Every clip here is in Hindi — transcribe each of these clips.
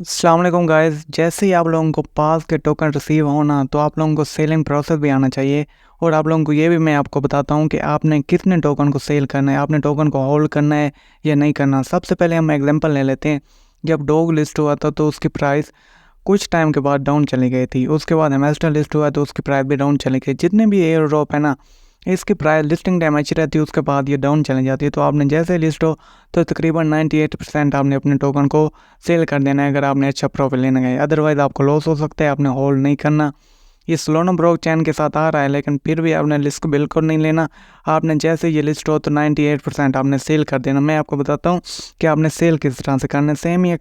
अस्सलाम वालेकुम गाइस। जैसे ही आप लोगों को पास के टोकन रिसीव होना तो आप लोगों को सेलिंग प्रोसेस भी आना चाहिए। और आप लोगों को ये भी मैं आपको बताता हूँ कि आपने कितने टोकन को सेल करना है, आपने टोकन को होल्ड करना है या नहीं करना। सबसे पहले हम एग्जांपल ले लेते हैं। जब डॉग लिस्ट हुआ था तो उसकी प्राइस कुछ टाइम के बाद डाउन चली गई थी। उसके बाद हेमस्टर लिस्ट हुआ तो उसकी प्राइस भी डाउन चली गई। जितने भी एयर ड्रॉप है ना, इसकी प्राइस लिस्टिंग टाइम अच्छी रहती है, उसके बाद ये डाउन चली जाती है। तो आपने जैसे लिस्ट हो तो तकरीबन 98% आपने अपने टोकन को सेल कर देना है अगर आपने अच्छा प्रॉफिट लेना है। अदरवाइज़ आपको लॉस हो सकता है, आपने होल्ड नहीं करना। ये सोलोना ब्रोक चैन के साथ आ रहा है, लेकिन फिर भी आपने लिस्ट को बिल्कुल नहीं लेना। आपने जैसे ये लिस्ट हो तो 98% आपने सेल कर देना। मैं आपको बताता हूँ कि आपने सेल किस तरह से करना है। सेम ही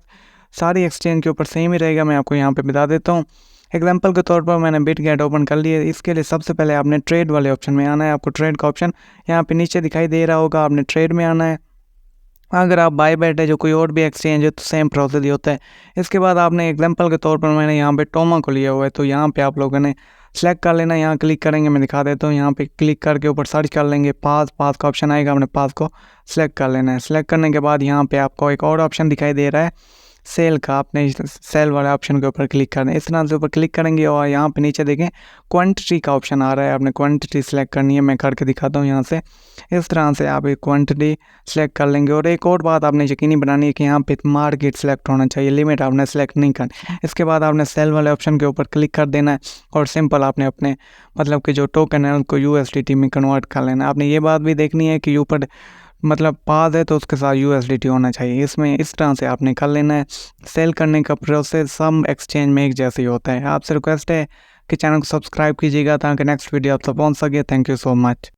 सारी एक्सचेंज के ऊपर सेम ही रहेगा। मैं आपको यहाँ पे बता देता हूँ। एग्जांपल के तौर पर मैंने बिटगेट ओपन कर लिया। इसके लिए सबसे पहले आपने ट्रेड वाले ऑप्शन में आना है। आपको ट्रेड का ऑप्शन यहाँ पे नीचे दिखाई दे रहा होगा, आपने ट्रेड में आना है। अगर आप बाय बैठ है जो कोई और भी एक्सचेंज है तो सेम प्रोसेस ही होता है। इसके बाद आपने एग्जांपल के तौर पर मैंने यहाँ पे टोमा को लिया हुआ है, तो यहाँ पे आप लोगों ने सेलेक्ट कर लेना। यहाँ क्लिक करेंगे, मैं दिखा देता हूँ। यहाँ पे क्लिक करके ऊपर सर्च कर लेंगे, पास पास का ऑप्शन आएगा, आपने पास को सेलेक्ट कर लेना है। सेलेक्ट करने के बाद यहाँ पे आपको एक और ऑप्शन दिखाई दे रहा है सेल का। आपने सेल वाले ऑप्शन के ऊपर क्लिक करना है। इस तरह से ऊपर क्लिक करेंगे और यहाँ पे नीचे देखें क्वांटिटी का ऑप्शन आ रहा है, आपने क्वांटिटी सेलेक्ट करनी है। मैं करके दिखाता हूँ यहाँ से। इस तरह से आप एक क्वांटिटी सेलेक्ट कर लेंगे। और एक और बात आपने यकीनी बनानी है कि यहाँ पे मार्केट सेलेक्ट होना चाहिए, लिमिट आपने सेलेक्ट नहीं करनी। इसके बाद आपने सेल वाले ऑप्शन के ऊपर क्लिक कर देना है और सिंपल आपने अपने मतलब कि जो टोकन है उनको यूएसडीटी में कन्वर्ट कर लेना है। आपने ये बात भी देखनी है कि ऊपर मतलब पास है तो उसके साथ यूएसडीटी होना चाहिए। इसमें इस तरह से आपने कर लेना है। सेल करने का प्रोसेस सब एक्सचेंज में एक जैसे ही होता है। आपसे रिक्वेस्ट है कि चैनल को सब्सक्राइब कीजिएगा ताकि नेक्स्ट वीडियो आप तक पहुँच सके। Thank you so much.